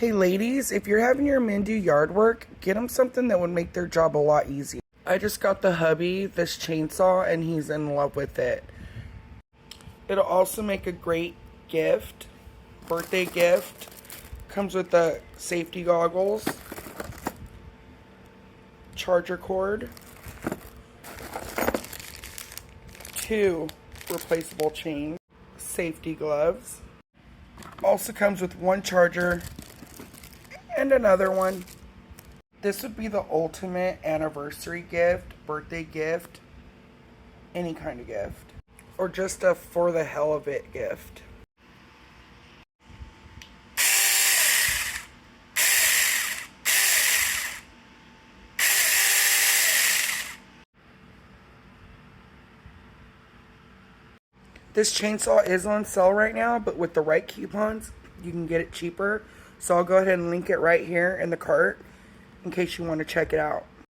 Hey ladies, if you're having your men do yard work, get them something that would make their job a lot easier. I just got the hubby this chainsaw and he's in love with it. It'll also make a great gift, birthday gift. Comes with the safety goggles, charger cord, 2 replaceable chains, safety gloves. Also comes with 1 charger and another one. This would be the ultimate anniversary gift, birthday gift, any kind of gift, or just a for the hell of it gift. This chainsaw is on sale right now, but with the right coupons, you can get it cheaper. So I'll go ahead and link it right here in the cart in case you want to check it out.